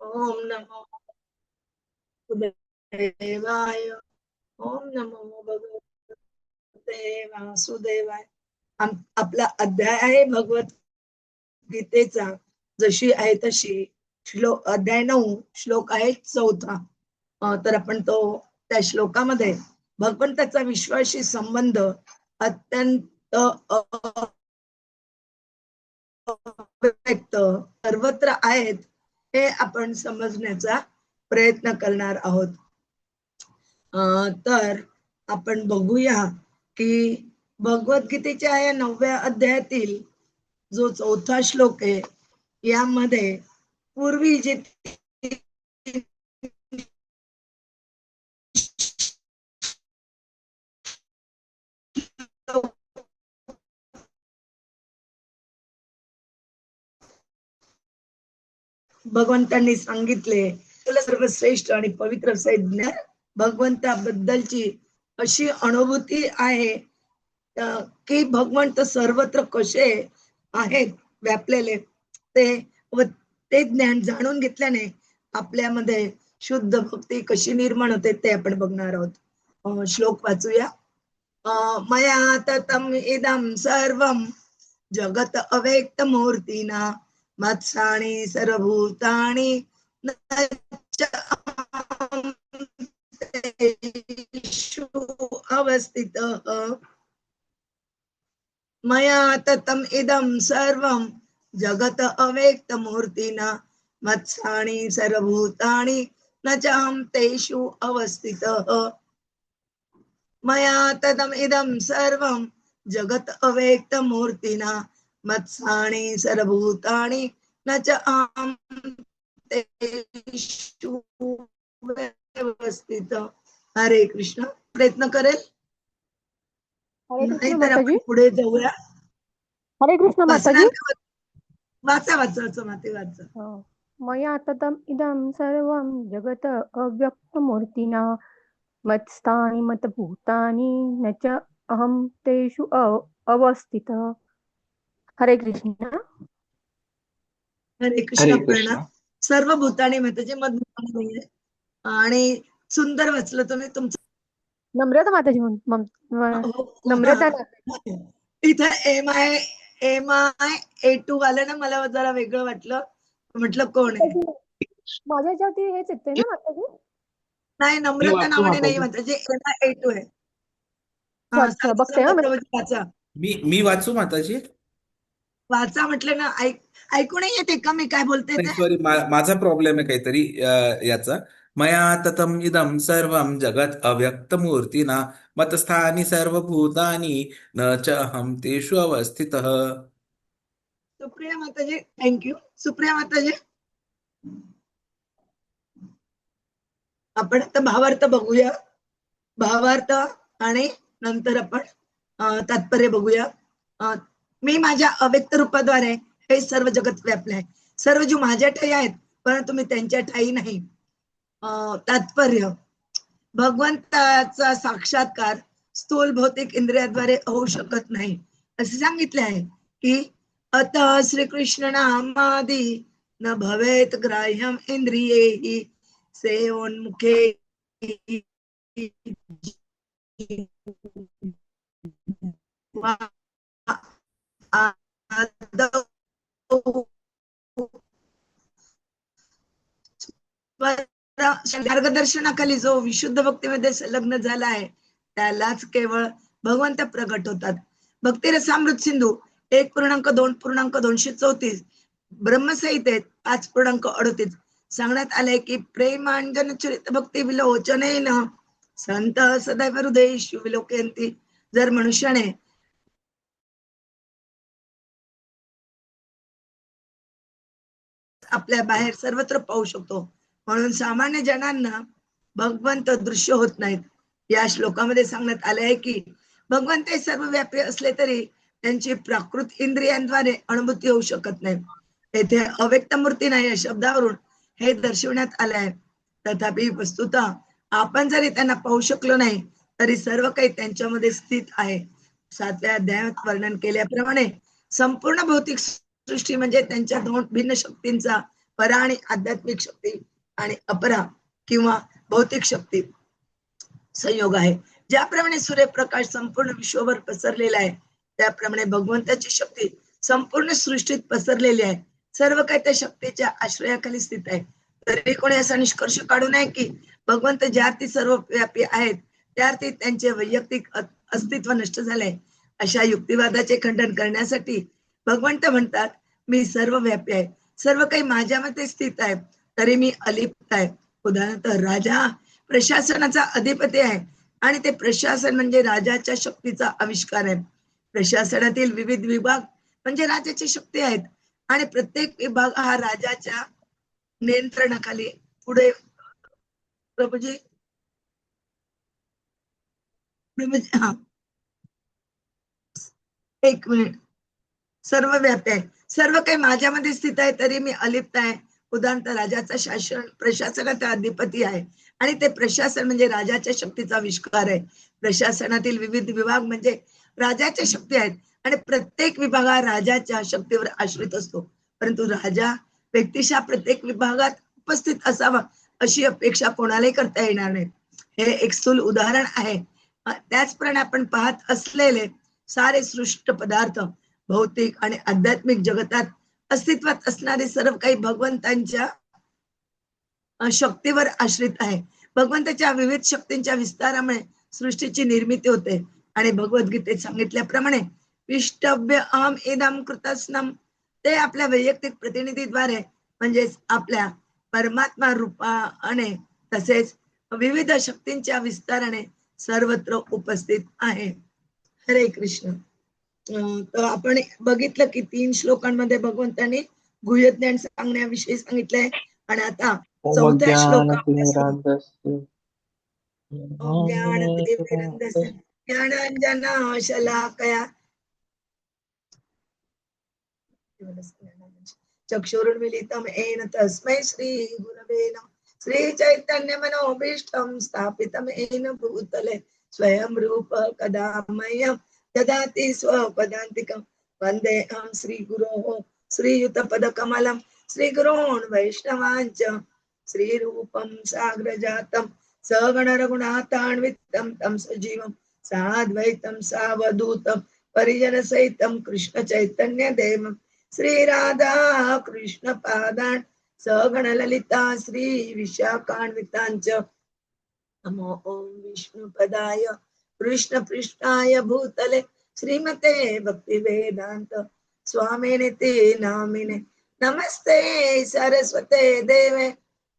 ओम नमो देवाय. ओम नमो भगवते वासुदेवाय. आपला अध्याय आहे भगवत गीतेचा, जशी आहे तशी. अध्याय 9, श्लोक आहे 4. तर आपण त्या श्लोकामध्ये भगवंताचा विश्वाशी संबंध अत्यंत व्यक्त सर्वत्र आहेत हे आपण समजण्याचा प्रयत्न करणार आहोत. तर आपण बघूया की भगवद्गीतेच्या या 9व्या अध्यायातील जो 4था श्लोक आहे, यामध्ये पूर्वी जे भगवंतांनी सांगितले, तुला सर्वश्रेष्ठ आणि पवित्र ज्ञान भगवंताबद्दलची अशी अनुभूती आहे की भगवंत सर्वत्र कसे आहेत व्यापलेले ते ज्ञान जाणून घेतल्याने आपल्यामध्ये शुद्ध भक्ती कशी निर्माण होते ते आपण बघणार आहोत. श्लोक वाचूया. मया ततम इदं सर्वं जगत अव्यक्त मूर्तीना मत्साणी सर्वभूतानि न च तेषु अवस्थितः. मया ततम इदं सर्वं जगत अव्यक्त मूर्तिना मत्साणी सर्वभूतानि न च अहं तेषु अवस्थितः. मया ततम इदं सर्वं जगत अव्यक्त मूर्तिना मत्साणी सर्वभूतानि न च अहं तेषु अवस्थितः. हरे कृष्ण. प्रयत्न करेल, नाहीतर आपण पुढे जाऊया. हरे कृष्ण माताजी. वाचा माते वाचा. मया ततम इदं सर्वं जगत अव्यक्त मूर्तिना मत्स्थानि मतभूतानि न च अहं तेषु अवस्थितः. हरे कृष्ण. हरे कृष्ण. प्रणा. सर्व भूतानी माताजी मधभूतानी नाहीये आणि सुंदर वाचलं तुम्ही. तुमचं नम्रता माताजी. नम्रता. इथं एम आय A2 आलं ना, मला जरा वेगळं वाटलं. म्हटलं कोण आहे. माझ्या याच्यावरती हेच येते ना माताजी. नाही, नम्रता नावाने नाही माताजी, MI A2 आहे. वाचा. मी वाचू माताजी. वाचा म्हटलं ना. ऐकू नाही येते का मी काय बोलते ते? सॉरी, माझा प्रॉब्लेम आहे काहीतरी याचा. मया ततम इदं सर्वं जगत अव्यक्त मूर्तिना मतस्थानि सर्वभूतानि न च अहं तेषु अवस्थितः. सुप्रिया माताजी. थँक्यू. सुप्रिया माताजी. आपण आता भावार्थ बघूया. भावार्थ आणि नंतर आपण तात्पर्य बघूया. मी माझ्या अव्यक्त रूपाद्वारे हे सर्व जगत व्यापले आहे. सर्व जीव माझ्या ठाई आहेत, परंतु मी त्यांच्या ठाई नाही. तात्पर्य, भगवंताचा साक्षात्कार स्थूल भौतिक इंद्रियाद्वारे होऊ शकत नाही असे सांगितले आहे की अतः श्रीकृष्ण नामादि न भवेत ग्राह्यम इंद्रिये सेवोन्मुखे मार्गदर्शनाखाली जो विशुद्ध भक्तीमध्ये संलग्न झाला आहे त्यालाच केवळ भगवंत प्रगट होतात. भक्तिरसामृत सिंधू 1.2.234 ब्रह्मसंहितेत 5.38 सांगण्यात आले की प्रेमांजन चरित भक्ती विलोचनेन संत सदैव हृदयेषु विलोकयन्ति. जर मनुष्याने आपल्या बाहेर सर्वत्र पाहू शकतो, म्हणून सामान्य जनांना भगवंत दृश्य होत नाहीत. या श्लोकामध्ये सांगण्यात आले आहे की भगवंत हे सर्वव्यापी असले तरी त्यांची प्राकृत इंद्रियांद्वारे अनुभूती होऊ शकत नाही. येथे अव्यक्त मूर्ती नाही या शब्दावरून हे दर्शवण्यात आले आहे. तथापि वस्तुतः आपण जरी त्यांना पाहू शकलो नाही तरी सर्व काही त्यांच्यामध्ये स्थित आहे. 7व्या अध्यायात वर्णन केल्याप्रमाणे संपूर्ण भौतिक सृष्टी म्हणजे त्यांच्या 2 भिन्न शक्तींचा परा आणि आध्यात्मिक शक्ती आणि अपरा किंवा भौतिक शक्ती संयोग आहे. ज्याप्रमाणे सूर्यप्रकाश संपूर्ण विश्वभर पसरलेला आहे, त्याप्रमाणे भगवंताची शक्ती संपूर्ण सृष्टीत पसरलेली आहे. सर्व काही त्या शक्तीच्या आश्रयाखाली स्थित आहे. तरी कोणी असा निष्कर्ष काढू नये की भगवंत ज्या अर्थी सर्वव्यापी आहेत, त्या अर्थी त्यांचे वैयक्तिक अस्तित्व नष्ट झाले. अशा युक्तिवादाचे खंडन करण्यासाठी भगवंत म्हणतात, मी सर्वव्यापी आहे, सर्व काही माझ्यामध्ये स्थित आहे, तरी मी अलिप्त आहे. उदाहरणार्थ, राजा प्रशासनाचा अधिपती आहे आणि ते प्रशासन म्हणजे राजाच्या शक्तीचा आविष्कार आहे. प्रशासनातील विविध विभाग म्हणजे राजाची शक्ती आहेत आणि प्रत्येक विभाग हा राजाच्या नियंत्रणाखाली पुढे प्रभूजी हा एक मिनिट सर्व व्यापी आहे, सर्व काही माझ्यामध्ये स्थित आहे, तरी मी अलिप्त आहे. उदाहरणार्थ, राजाचा शासन प्रशासनाचा अधिपती आहे आणि ते प्रशासन म्हणजे राजाच्या शक्तीचा आविष्कार आहे. प्रशासनातील विविध विभाग म्हणजे राजाच्या शक्ती आहेत आणि प्रत्येक विभाग हा राजाच्या शक्तीवर आश्रित असतो. परंतु राजा व्यक्तिशः प्रत्येक विभागात उपस्थित असावा अशी अपेक्षा कोणालाही करता येणार नाही. हे एक स्थूल उदाहरण आहे. त्याचप्रमाणे आपण पाहत असलेले सारे सृष्ट पदार्थ भौतिक आणि आध्यात्मिक जगतात अस्तित्वात असणारे सर्व काही भगवंतांच्या शक्तीवर आश्रित आहे. भगवंताच्या विविध शक्तींच्या विस्तारामुळे सृष्टीची निर्मिती होते आणि भगवद्गीतेत सांगितल्याप्रमाणे विष्टव्य अहम इदम कृतस्नम, ते आपल्या वैयक्तिक प्रतिनिधीद्वारे म्हणजेच आपल्या परमात्मा रूपाने तसेच विविध शक्तींच्या विस्ताराने सर्वत्र उपस्थित आहे. हरे कृष्ण. तर आपण बघितलं की 3 श्लोकांमध्ये भगवंतांनी गुह्य ज्ञान सांगण्याविषयी सांगितलंय आणि आता 4थ्या श्लोकापासून ज्ञानांजना शलाकया चक्षुरुन्मीलितं येन तस्मै श्री गुरवे नमः. श्री चैतन्य मनोभीष्टं स्थापितं येन भूतले स्वयं रूप कदा मह्यं ददाति स्वपदान्तिकं. वन्देऽहं श्रीगुरोः श्रीयुतपदकमलं श्रीगुरोन् वैष्णवांच श्रीरूपं साग्रजातं सगणरघुनाथान्वितं तं सजीवं साद्वैतं सावधूतं परिजनसहितं कृष्ण चैतन्य देवं श्री राधा कृष्ण पादान् सगण ललिता श्री विशाखान्वितांच. नमो ओम विष्णुपदाय कृष्ण पृष्ठाय भूतले श्रीमते भक्ति वेदांत स्वामिनिति नामिने. नमस्ते सरस्वते देवे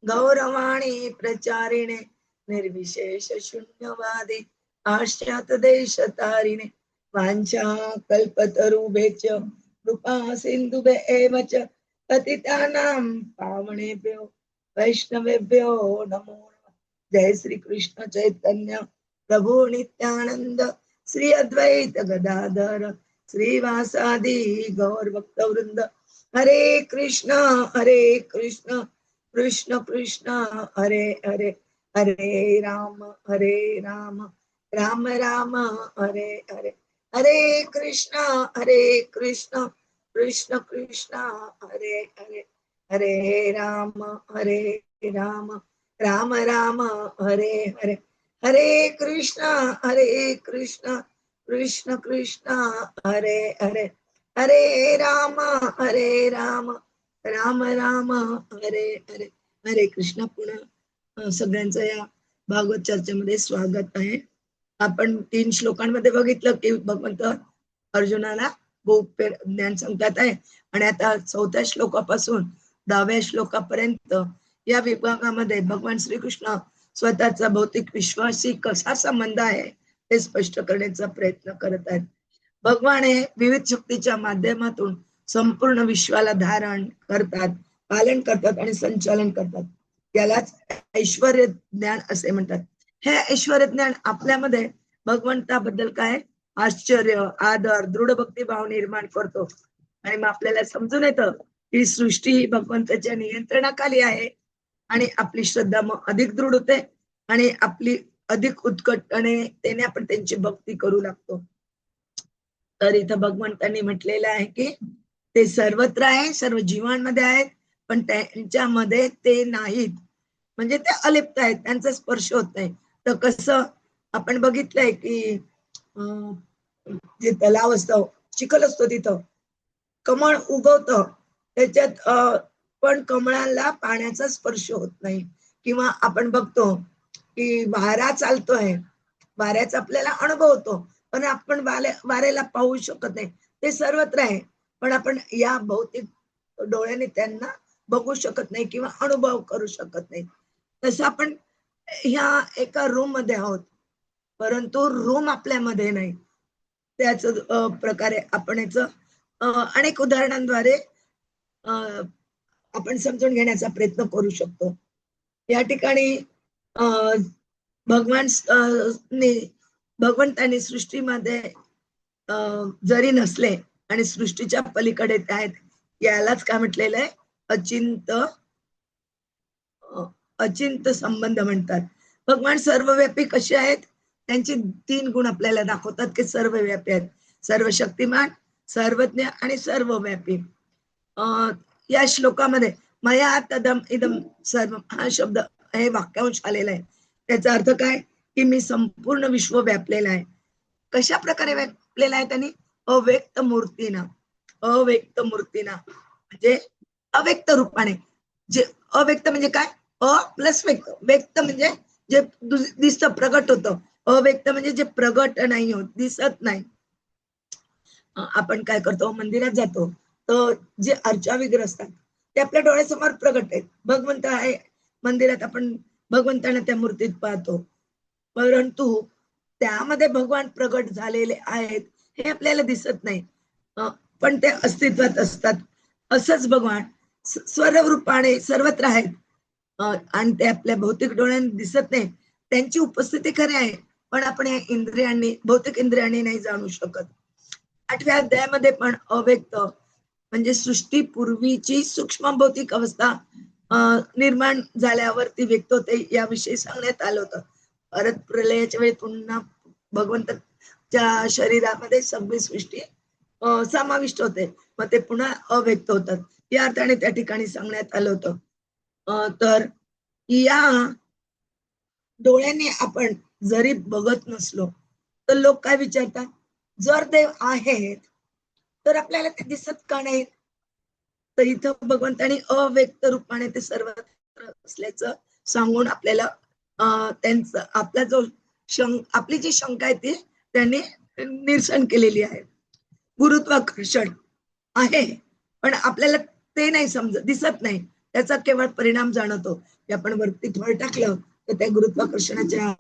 गौरवाणी प्रचारिणे निर्विशेष शून्यवादी पाश्चात देश तारिणे. वांछा कल्पतरुभ्यश्च कृपा सिन्धुभ्य एव च पतितानां पावनेभ्यो वैष्णवेभ्यो नमो नमः. जय श्री कृष्ण चैतन्य प्रभु नित्यानंद श्री अद्वैत गदाधर श्रीवासादि गौर भक्त वृंद. हरे कृष्ण कृष्ण कृष्ण हरे हरे, हरे राम राम राम हरे हरे. हरे कृष्ण कृष्ण कृष्ण हरे हरे, हरे राम राम राम हरे हरे. हरे कृष्ण कृष्ण कृष्ण हरे हरे, हरे राम राम राम हरे हरे. हरे कृष्ण. पुन्हा सगळ्यांचं या भागवत चर्चेमध्ये स्वागत आहे. आपण 3 श्लोकांमध्ये बघितलं की भगवंत अर्जुनाला गोप्य ज्ञान सांगतात आहे आणि आता 4थ्या श्लोकापासून 10व्या श्लोकापर्यंत या विभागामध्ये भगवान श्रीकृष्ण स्वतःचा भौतिक विश्वाशी कसा संबंध आहे हे स्पष्ट करण्याचा प्रयत्न करत आहेत. भगवान हे विविध शक्तीच्या माध्यमातून संपूर्ण विश्वाला धारण करतात, पालन करतात आणि संचालन करतात. त्यालाच ऐश्वर्य ज्ञान असे म्हणतात. हे ऐश्वर्य ज्ञान आपल्यामध्ये भगवंताबद्दल काय आश्चर्य, आदर, दृढ भक्तिभाव निर्माण करतो आणि मग आपल्याला समजून येतं की सृष्टी ही भगवंताच्या नियंत्रणाखाली आहे आणि आपली श्रद्धा मग अधिक दृढ होते आणि आपली अधिक उत्कटपणे त्याने आपण त्यांची भक्ती करू लागतो. तर इथं भगवंतांनी म्हटलेलं आहे की ते सर्वत्र आहे, सर्व जीवांमध्ये आहेत पण त्यांच्यामध्ये ते नाहीत, म्हणजे ते अलिप्त आहेत, त्यांचा स्पर्श होत नाही. तर कसं आपण बघितलंय की अं, जे तलाव असतं, चिखल असतो तिथं, कमळ उगवतं त्याच्यात, पण कमळाला पाण्याचा स्पर्श होत नाही. किंवा आपण बघतो की वारा चालतोय, वाऱ्याचा आपल्याला अनुभव होतो, पण आपण वाऱ्याला पाहू शकत नाही. ते सर्वत्र आहे, पण आपण या भौतिक डोळ्याने त्यांना बघू शकत नाही किंवा अनुभव करू शकत नाही. तसं आपण ह्या एका रूम मध्ये आहोत, परंतु रूम आपल्यामध्ये नाही. त्याच प्रकारे आपण याचं अनेक उदाहरणांद्वारे अ, आपण समजून घेण्याचा प्रयत्न करू शकतो. या ठिकाणी अ, भगवान भगवंतांनी सृष्टीमध्ये अ, जरी नसले आणि सृष्टीच्या पलीकडे ते आहेत, यालाच काय म्हटलेलं आहे, अचिंत अचिंत संबंध म्हणतात. भगवान सर्वव्यापी कसे आहेत, त्यांचे 3 गुण आपल्याला दाखवतात की सर्वव्यापी आहेत. सर्वशक्तिमान, सर्वज्ञ आणि सर्वव्यापी. या श्लोकामध्ये मया तदम इदम सर्व हा शब्द, हे वाक्यांश आलेला आहे. त्याचा अर्थ काय, की मी संपूर्ण विश्व व्यापलेला आहे. कशा प्रकारे व्यापलेला आहे त्यांनी, अव्यक्त मूर्तीनं. अव्यक्त मूर्तीनं म्हणजे अव्यक्त रूपाने. जे अव्यक्त म्हणजे काय, अ प्लस व्यक्त. व्यक्त म्हणजे जे दिसतं, प्रगट होतं. अव्यक्त म्हणजे जे प्रगट नाही होत, दिसत नाही. आपण काय करतो, मंदिरात जातो, तर जे अर्चा विग्रह असतात ते आपल्या डोळ्यासमोर प्रगट आहेत. भगवंत आहे मंदिरात, आपण भगवंतांना त्या मूर्तीत पाहतो, परंतु त्यामध्ये भगवान प्रगट झालेले आहेत हे आपल्याला दिसत नाही. पण ते अस्तित्वात असतात. असंच भगवान स्वरूपाने सर्वत्र आहेत, आणि ते आपल्या भौतिक डोळ्यांनी दिसत नाही. त्यांची उपस्थिती खरी आहे, पण आपण या इंद्रियांनी, भौतिक इंद्रियांनी नाही जाणू शकत. 8व्या अध्यायामध्ये पण अव्यक्त म्हणजे सृष्टीपूर्वीची सूक्ष्म भौतिक अवस्था निर्माण झाल्यावर ती व्यक्त होते, याविषयी सांगण्यात आलं होतं. परत प्रलयाच्या वेळी पुन्हा भगवंताच्या शरीरामध्ये सगळी सृष्टी समाविष्ट होते, मग ते पुन्हा अव्यक्त होतात. या अर्थाने त्या ठिकाणी सांगण्यात आलं होतं. तर या डोळ्यांनी आपण जरी बघत नसलो, तर लोक काय विचारतात, जर देव आहेत तर आपल्याला ते दिसत का नाहीत? तर इथं भगवंतानी अव्यक्त रूपाने ते सर्वत्र असल्याचं सांगून आपल्याला त्यांचं आपला जो आपली जी शंका आहे ती त्यांनी निरसन केलेली आहे. गुरुत्वाकर्षण आहे, पण आपल्याला ते नाही समजत, दिसत नाही. त्याचा केवळ परिणाम जाणवतो, की आपण वरती फळ टाकलं तर त्या गुरुत्वाकर्षणाच्या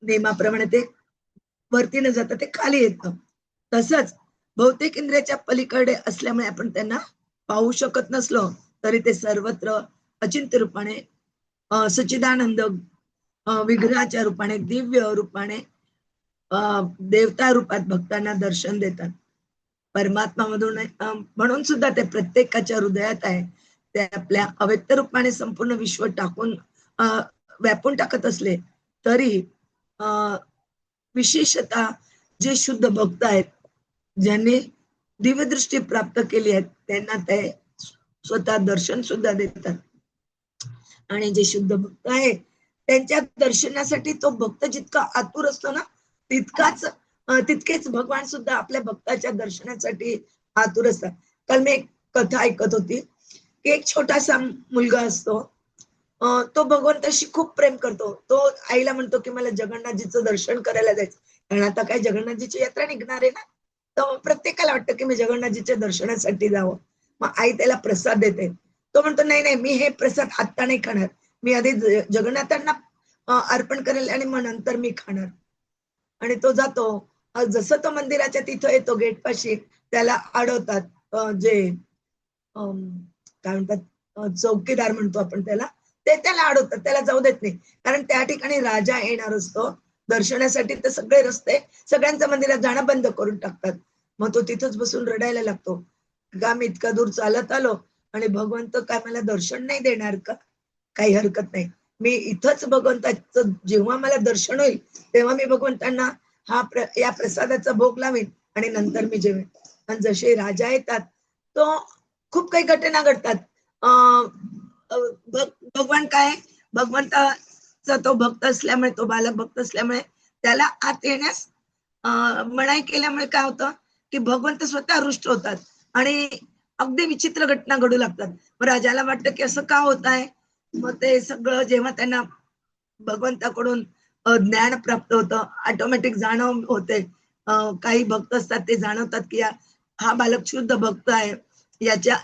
नियमाप्रमाणे ते वरती न जाता ते खाली येतं. तसंच भौतिक इंद्रियाच्या पलीकडे असल्यामुळे आपण त्यांना पाहू शकत नसलो, तरी ते सर्वत्र अचिंत्य रूपाने, सच्चिदानंद विग्रहाच्या रूपाने, दिव्य रूपाने, देवता रूपात भक्तांना दर्शन देतात. परमात्मा मधून म्हणून सुद्धा ते प्रत्येकाच्या हृदयात आहे. ते आपल्या अव्यक्त रूपाने संपूर्ण विश्व टाकून व्यापून टाकत असले तरी विशेषतः जे शुद्ध भक्त आहेत, ज्यांनी दिव्यदृष्टी प्राप्त केली आहे, त्यांना ते स्वतः दर्शन सुद्धा देतात. आणि जे शुद्ध भक्त आहे त्यांच्या दर्शनासाठी तो भक्त जितका आतुर असतो ना, तितकेच भगवान सुद्धा आपल्या भक्ताच्या दर्शनासाठी आतुर असतात. काल मी एक कथा ऐकत होती की एक छोटासा मुलगा असतो, तो भगवंताशी खूप प्रेम करतो. तो आईला म्हणतो की मला जगन्नाथजीचं दर्शन करायला जायचं, कारण आता काय जगन्नाथजीची यात्रा निघणार आहे ना, तर प्रत्येकाला वाटतं की मी जगन्नाथजीच्या दर्शनासाठी जावं. मग आई त्याला प्रसाद देते. तो म्हणतो नाही नाही, मी हे प्रसाद आत्ता नाही खाणार, मी आधी जगन्नाथांना अर्पण करेल आणि मग नंतर मी खाणार. आणि तो जातो. जसं तो मंदिराच्या तिथं येतो गेटपाशी, त्याला अडवतात जे काय म्हणतात, चौकीदार म्हणतो आपण त्याला, ते त्याला अडवतात, त्याला जाऊ देत नाही. कारण त्या ठिकाणी राजा येणार असतो दर्शनासाठी, तर सगळे रस्ते सगळ्यांचं मंदिरात जाणं बंद करून टाकतात. मग तो तिथंच बसून रडायला लागतो, का मी इतका दूर चालत आलो आणि भगवंत काय मला दर्शन नाही देणार का? काही हरकत नाही, मी इथंच भगवंताचं जेव्हा मला दर्शन होईल तेव्हा मी भगवंतांना या प्रसादाचा भोग लावेन आणि नंतर मी जेवेन. आणि जसे राजा येतात, तो खूप काही घटना घडतात. भगवान काय, भगवंताचा तो भक्त असल्यामुळे, तो बालक भक्त असल्यामुळे त्याला आत येण्यास मनाई केल्यामुळे काय होतं की भगवंत स्वतः रुष्ट होतात आणि अगदी विचित्र घटना घडू लागतात. मग राजाला वाटतं की असं का होत आहे. मग ते सगळं जेव्हा त्यांना भगवंताकडून ज्ञान प्राप्त होतं, ऑटोमॅटिक जाणव होते. काही भक्त असतात ते जाणवतात की हा बालक शुद्ध भक्त आहे,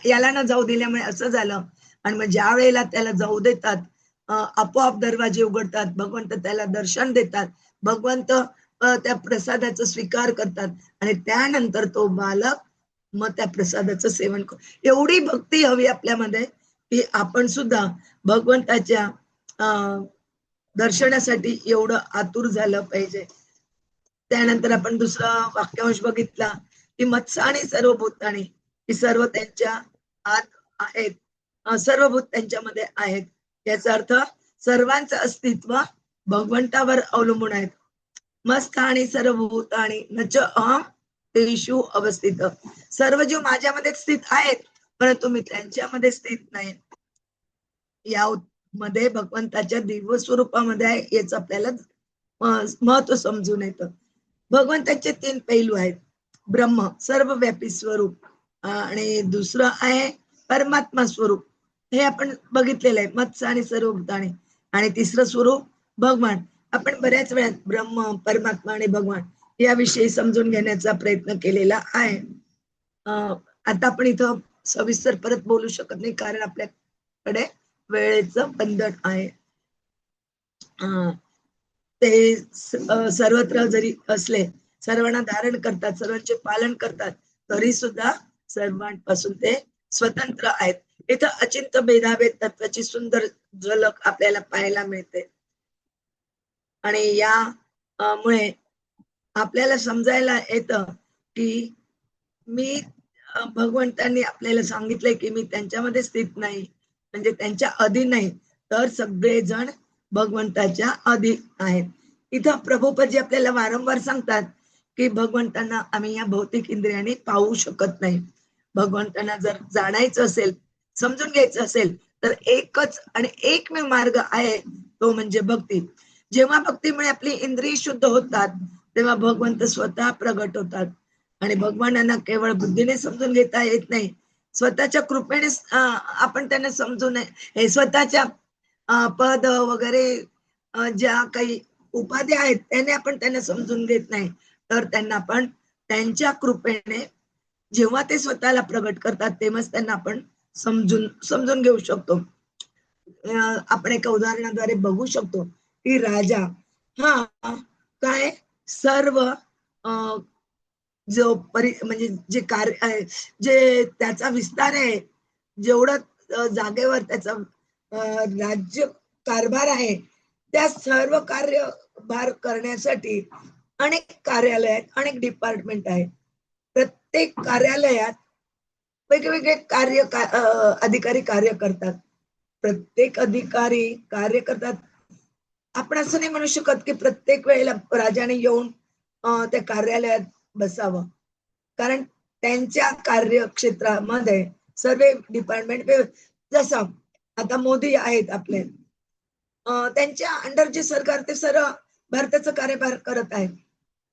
याला न जाऊ दिल्यामुळे असं झालं. आणि मग ज्या वेळेला त्याला जाऊ देतात, आपोआप दरवाजे उघडतात, भगवंत त्याला दर्शन देतात, भगवंत त्या प्रसादाचा स्वीकार करतात आणि त्यानंतर तो बालक मग त्या प्रसादाचं सेवन एवढी भक्ती हवी आपल्यामध्ये की आपण सुद्धा भगवंताच्या दर्शनासाठी एवढं आतुर झालं पाहिजे. त्यानंतर आपण दुसरा वाक्यांश बघितला की मत्स्य आणि सर्व भूतानी, ही सर्व त्यांच्या आत आहेत, सर्व भूत त्यांच्यामध्ये आहेत. याचा अर्थ सर्वांचं अस्तित्व भगवंतावर अवलंबून आहेत. मस्त आणि सर्व भूतानी नच अहम तेषु अवस्थित, सर्व जीव माझ्यामध्ये स्थित आहेत परंतु मी त्यांच्यामध्ये स्थित नाही. या मध्ये भगवंताच्या दिव्य स्वरूपामध्ये आहे याच आपल्याला महत्व समजून येतं. भगवंताचे 3 पैलू आहेत. ब्रह्म सर्वव्यापी स्वरूप आणि दुसरं आहे परमात्मा स्वरूप, हे आपण बघितलेलं आहे, मत्स्य आणि सर्व भूतानी. आणि तिसरं स्वरूप भगवान. आपण बऱ्याच वेळा ब्रह्म, परमात्मा आणि भगवान याविषयी समजून घेण्याचा प्रयत्न केलेला आहे. आता आपण इथं सविस्तर परत बोलू शकत नाही कारण आपल्याकडे वेळेचं बंधन आहे. ते सर्वत्र जरी असले, सर्वांना धारण करतात, सर्वांचे पालन करतात, तरी सुद्धा सर्वांपासून ते स्वतंत्र आहेत. इथं अचिंत्य भेदाभेद तत्वाची सुंदर झलक आपल्याला पाहायला मिळते. आणि या मुळे आपल्याला समजायला येतं की मी भगवंतांनी आपल्याला सांगितलंय की मी त्यांच्यामध्ये स्थित नाही, म्हणजे त्यांच्या अधीन नाही, तर सगळेजण भगवंताच्या अधीन आहेत. इथं प्रभुपदजी आपल्याला वारंवार सांगतात की भगवंतांना आम्ही या भौतिक इंद्रियाने पाहू शकत नाही. भगवंतांना जर जाणायचं असेल, समजून घ्यायचं असेल तर एकच आणि एकमेव मार्ग आहे, तो म्हणजे भक्ती. जेव्हा भक्तीमुळे आपली इंद्रिय शुद्ध होतात तेव्हा भगवंत स्वतः प्रगट होतात. आणि भगवानांना केवळ बुद्धीने समजून घेता येत नाही, स्वतःच्या कृपेने आपण त्यांना समजून हे स्वतःच्या पद वगैरे ज्या काही उपाधी आहेत त्याने आपण त्यांना समजून घेत नाही, तर त्यांना आपण त्यांच्या कृपेने जेव्हा ते स्वतःला प्रगट करतात तेव्हाच त्यांना आपण समजून घेऊ शकतो. आपण एका उदाहरणाद्वारे बघू शकतो की राजा हा काय सर्व जो म्हणजे जे कार्य आहे, जे त्याचा विस्तार आहे, जेवढं जागेवर त्याचा राज्य कारभार आहे, त्या सर्व कार्यभार करण्यासाठी अनेक कार्यालय आहेत, अनेक डिपार्टमेंट आहेत. प्रत्येक कार्यालयात वेगवेगळे अधिकारी कार्य करतात. प्रत्येक अधिकारी कार्य करतात. आपण असं नाही म्हणू शकत की प्रत्येक वेळेला राजाने येऊन त्या कार्यालयात बसावं, कारण त्यांच्या कार्यक्षेत्रामध्ये सर्व डिपार्टमेंट, जसं आता मोदी आहेत आपले, त्यांच्या अंडर जे सरकार ते सर्व भारताचा कार्यभार करत आहेत.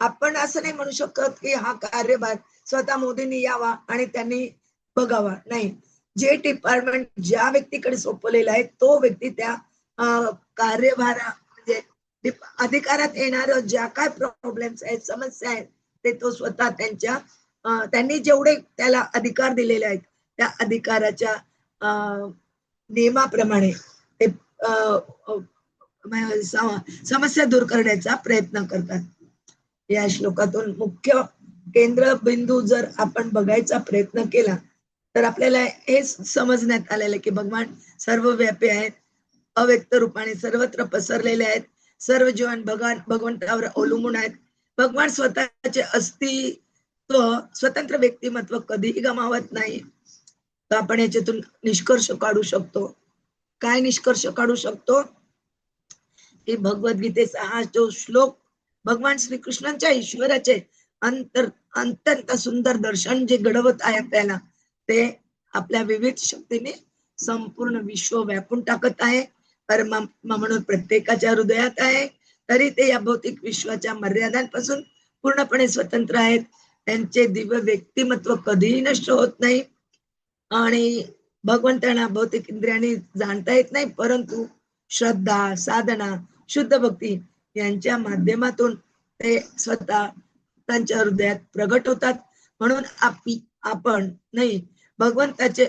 आपण असं नाही म्हणू शकत की हा कार्यभार स्वतः मोदींनी यावा आणि त्यांनी बघावा, नाही. जे डिपार्टमेंट ज्या व्यक्तीकडे सोपवलेलं आहे तो व्यक्ती त्या कार्यभारा म्हणजे अधिकारात येणार ज्या काय प्रॉब्लेम्स आहेत, समस्या आहेत, ते तो स्वतः त्यांनी जेवढे त्याला अधिकार दिलेले आहेत त्या अधिकाराच्या नियमाप्रमाणे ते समस्या दूर करण्याचा प्रयत्न करतात. या श्लोकातून मुख्य केंद्रबिंदू जर आपण बघायचा प्रयत्न केला तर आपल्याला हे समजण्यात आलेलं की भगवान सर्वव्यापी आहेत, अव्यक्त रूपाने सर्वत्र पसरलेले आहेत, सर्व जीवन भगवंतावर अवलंबून आहेत. भगवान स्वतःचे अस्तित्व, स्वतंत्र व्यक्तिमत्व कधीही गमावत नाही. तर आपण याच्यातून निष्कर्ष काढू शकतो. काय निष्कर्ष काढू शकतो की भगवद्गीतेचा हा जो श्लोक भगवान श्रीकृष्णांच्या ईश्वराचे अत्यंत सुंदर दर्शन जे घडवत आहे आपल्याला, ते आपल्या विविध शक्तीने संपूर्ण विश्व व्यापून टाकत आहे. परमात्मा म्हणून प्रत्येकाच्या हृदयात आहे. तरी ते या भौतिक विश्वाच्या मर्यादांपासून पूर्णपणे स्वतंत्र आहेत. त्यांचे दिव्य व्यक्तिमत्व कधीही नष्ट होत नाही आणि भगवंतांना भौतिक इंद्रियांनी जाणता येत नाही, परंतु श्रद्धा, साधना, शुद्ध भक्ती यांच्या माध्यमातून ते स्वतः त्यांच्या हृदयात प्रगट होतात. म्हणून आपण नाही भगवंताचे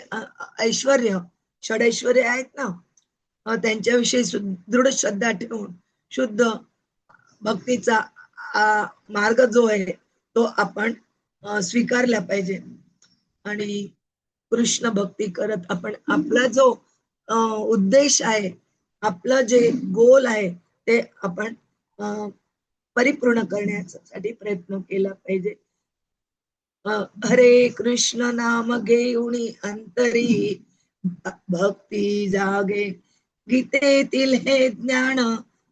ऐश्वर्य, षडैश्वर्य आहेत ना, त्यांच्याविषयी दृढ श्रद्धा ठेवून शुद्ध भक्तीचा मार्ग जो आहे तो आपण स्वीकारला पाहिजे. आणि कृष्ण भक्ती करत आपण आपला जो उद्देश आहे, आपलं जे गोल आहे ते आपण परिपूर्ण करण्यासाठी प्रयत्न केला पाहिजे. हरे कृष्ण नाम घेऊनी अंतरी भक्ती जागे, गीतेतील हे ज्ञान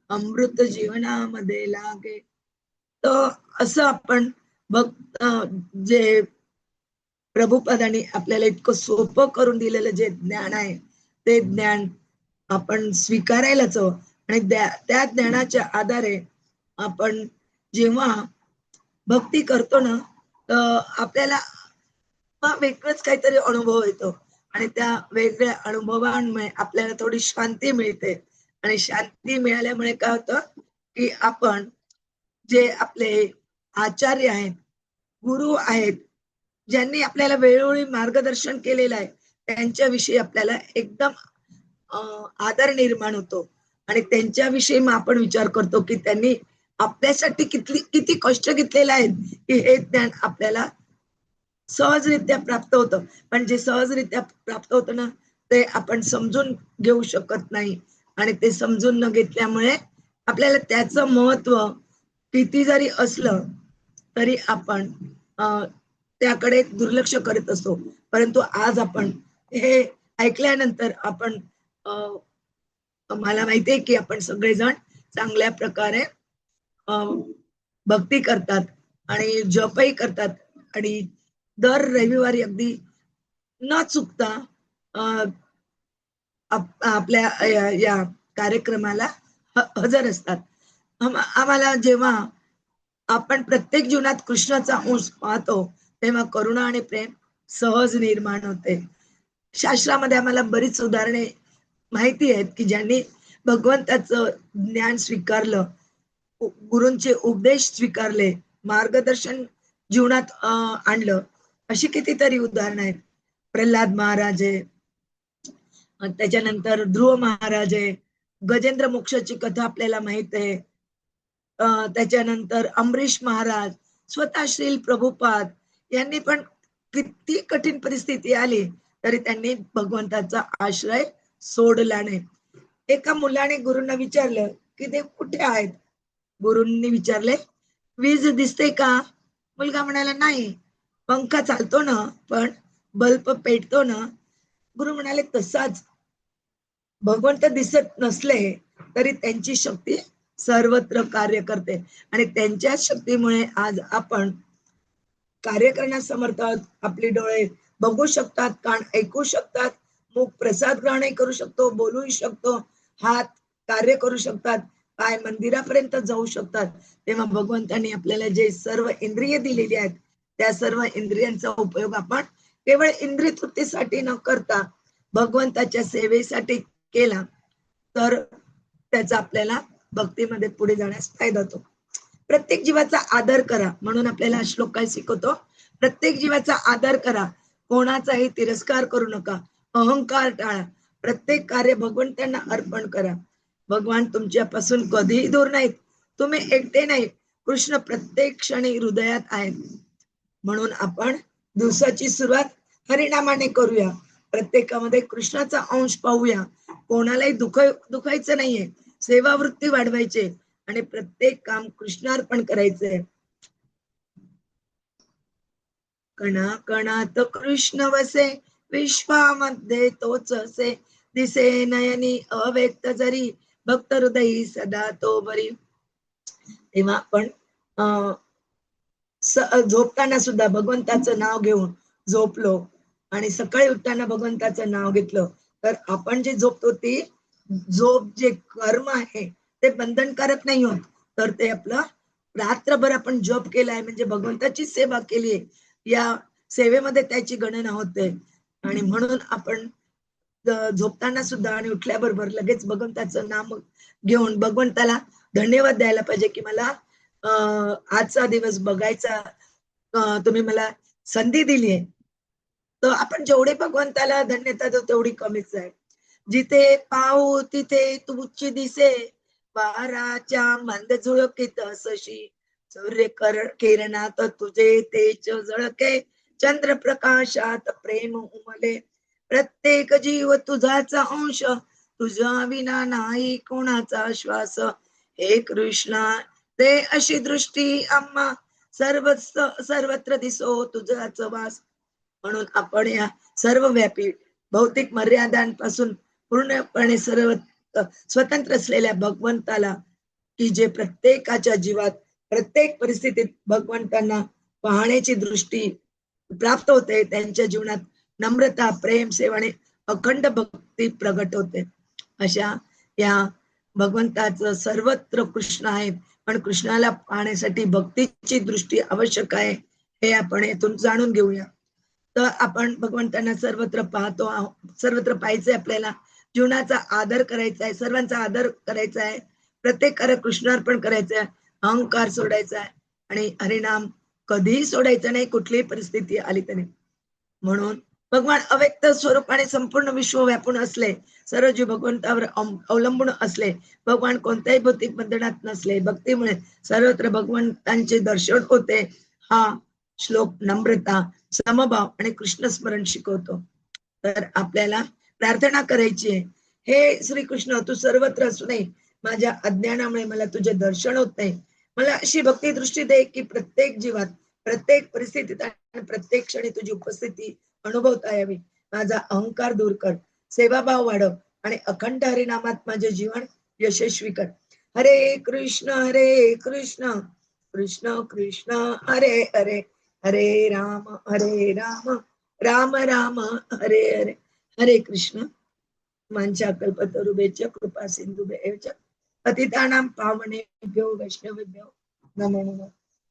अमृत जीवनामध्ये लागे. तर असं आपण जे प्रभुपादांनी आपल्याला इतकं सोपं करून दिलेलं जे ज्ञान आहे ते ज्ञान आपण स्वीकारायलाच हवं. आणि त्या ज्ञानाच्या आधारे आपण जेव्हा भक्ती करतो ना, तर आपल्याला वेगळंच काहीतरी अनुभव येतो आणि त्या वेगळ्या अनुभवांमुळे आपल्याला थोडी शांती मिळते. आणि शांती मिळाल्यामुळे काय होतं की आपण जे आपले आचार्य आहेत, गुरु आहेत, ज्यांनी आपल्याला वेळोवेळी मार्गदर्शन केलेलं आहे, त्यांच्याविषयी आपल्याला एकदम आदर निर्माण होतो. आणि त्यांच्याविषयी मग आपण विचार करतो की त्यांनी आपल्यासाठी किती कष्ट घेतलेले आहेत की हे ज्ञान आपल्याला सहजरित्या प्राप्त होतं. पण जे सहजरित्या प्राप्त होतं ना, ते आपण समजून घेऊ शकत नाही. आणि ते समजून न घेतल्यामुळे आपल्याला त्याचं महत्व किती जरी असलं तरी आपण त्याकडे दुर्लक्ष करत असतो. परंतु आज आपण हे ऐकल्यानंतर आपण मला माहितीये की आपण सगळेजण चांगल्या प्रकारे भक्ती करतात आणि जपही करतात आणि दर रविवारी अगदी न चुकता आपल्या या कार्यक्रमाला हजर असतात. आम्हाला जेव्हा आपण प्रत्येक जीवनात कृष्णाचा अंश पाहतो तेव्हा करुणा आणि प्रेम सहज निर्माण होते. शास्त्रामध्ये आम्हाला बरीच उदाहरणे माहिती आहेत की ज्यांनी भगवंताचं ज्ञान स्वीकारलं, गुरूंचे उपदेश स्वीकारले, मार्गदर्शन जीवनात आणलं. अशी कितीतरी उदाहरणं आहेत. प्रल्हाद महाराज आहे, त्याच्यानंतर ध्रुव महाराज आहे, गजेंद्र मोक्षाची कथा आपल्याला माहित आहे. त्याच्यानंतर अमरीश महाराज, स्वतः श्रील प्रभुपाद यांनी पण किती कठीण परिस्थिती आली तरी त्यांनी भगवंताचा आश्रय सोडला नाही. एका मुलाने गुरूंना विचारलं की देव कुठे आहेत? गुरूंनी विचारले, वीज दिसते का? मुलगा म्हणाला, नाही. पंखा चालतो ना, पण बल्ब पेटतो ना? गुरु म्हणाले, तसाच भगवंत दिसत नसले तरी त्यांची शक्ती सर्वत्र कार्य करते आणि त्यांच्या शक्तीमुळे आज आपण कार्य करण्यास समर्थ आहोत. आपले डोळे बघू शकतात, कान ऐकू शकतात, मुख प्रसाद ग्रहणही करू शकतो, बोलूही शकतो, हात कार्य करू शकतात, पाय मंदिरापर्यंत जाऊ शकतात. तेव्हा भगवंतांनी आपल्याला जे सर्व इंद्रिय दिलेली आहेत त्या सर्व इंद्रियांचा उपयोग आपण केवळ इंद्रिय तृप्तीसाठी न करता भगवंताच्या सेवेसाठी केला तर त्याचा आपल्याला भक्तीमध्ये पुढे जाण्यास फायदा होतो. प्रत्येक जीवाचा आदर करा, म्हणून आपल्याला श्लोक काय शिकवतो, प्रत्येक जीवाचा आदर करा, कोणाचाही तिरस्कार करू नका, अहंकार टाळा, प्रत्येक कार्य भगवंतांना अर्पण करा. भगवान तुमच्यापासून कधीही दूर नाहीत, तुम्ही एकटे नाही, कृष्ण प्रत्येक क्षणी हृदयात आहेत. म्हणून आपण दिवसाची सुरुवात हरिनामाने करूया, प्रत्येकामध्ये कृष्णाचा अंश पाहूया, कोणालाही दुखायचं नाहीये, सेवावृत्ती वाढवायचे आणि प्रत्येक काम कृष्णार्पण करायचंय. कणा कणात कृष्ण वसे, विश्वामध्ये तोच असे, दिसे नयनी अव्यक्त जरी, भक्त हृदयी सदा तो बरी. तेव्हा आपण झोपताना सुद्धा भगवंताचं नाव घेऊन झोपलो आणि सकाळी उठताना भगवंताचं नाव घेतलं तर आपण जे झोपतो ती झोप जे कर्म आहे ते बंधनकारक नाही होत. तर ते आपलं रात्रभर आपण जप केलाय म्हणजे भगवंताची सेवा केली आहे, या सेवेमध्ये त्याची गणना होते. आणि म्हणून आपण झोपताना सुद्धा आणि उठल्याबरोबर लगेच भगवंताचं नाम घेऊन भगवंताला धन्यवाद द्यायला पाहिजे की मला आजचा दिवस बघायचा, तुम्ही मला संधी दिली आहे. तर आपण जेवढे भगवंताला धन्यता देऊ तेवढी कमीच आहे. जिथे पाहू तिथे तुझी दिसे, वाराच्या मंद झुळकीत सशी, सूर्य किरणात तुझे तेज झळके, चंद्र प्रकाशात प्रेम उमले, प्रत्येक जीव तुझाचा अंश, तुझ्या विना नाही कोणाचा श्वास, हे कृष्णा दे अशी दृष्टी आम्हा, सर्वत्र दिसो तुझाच वास. म्हणून आपण या सर्व व्यापी भौतिक मर्यादांपासून पूर्णपणे सर्व स्वतंत्र असलेल्या भगवंताला, की जे प्रत्येकाच्या जीवात प्रत्येक परिस्थितीत भगवंतांना पाहण्याची दृष्टी प्राप्त होते, त्यांच्या जीवनात नम्रता, प्रेम, सेवा आणि अखंड भक्ती प्रगट होते. अशा या भगवंताचं सर्वत्र कृष्ण आहे, पण कृष्णाला पाहण्यासाठी भक्तीची दृष्टी आवश्यक आहे, हे आपण येथून जाणून घेऊया. तर आपण भगवंतांना सर्वत्र पाहतो आहोत, सर्वत्र पाहायचंय, आपल्याला जीवनाचा आदर करायचा आहे, सर्वांचा आदर करायचा आहे, प्रत्येक कार्य कृष्णार्पण करायचं आहे, अहंकार सोडायचा आहे आणि हरिनाम कधीही सोडायचं नाही, कुठलीही परिस्थिती आली तरी. म्हणून भगवान अव्यक्त स्वरूपाने संपूर्ण विश्व व्यापून असले, सर्व जीव भगवंतावर अवलंबून असले, भगवान कोणत्याही भौतिक बंधनात नसले, भक्तीमुळे सर्वत्र भगवंतांचे दर्शन होते. हा श्लोक नम्रता, समभाव आणि कृष्ण स्मरण शिकवतो. तर आपल्याला प्रार्थना करायची आहे, हे श्रीकृष्ण तू सर्वत्र असूनही माझ्या अज्ञानामुळे मला तुझे दर्शन होत नाही. मला अशी भक्ती दृष्टी दे की प्रत्येक जीवात, प्रत्येक परिस्थितीत आणि प्रत्येक क्षणी तुझी उपस्थिती अनुभवता यावी. माझा अहंकार दूर कर, सेवाभाव वाढव आणि अखंड हरिनामात माझे जीवन यशस्वी कर. हरे कृष्ण कृष्ण कृष्ण हरे हरे, हरे राम राम राम हरे हरे. हरे कृष्ण. वांछा कल्पतरुभ्यश्च कृपा सिंधुभ्यश्च पतितानां पावनेभ्यो वैष्णवेभ्यो नमो नमः.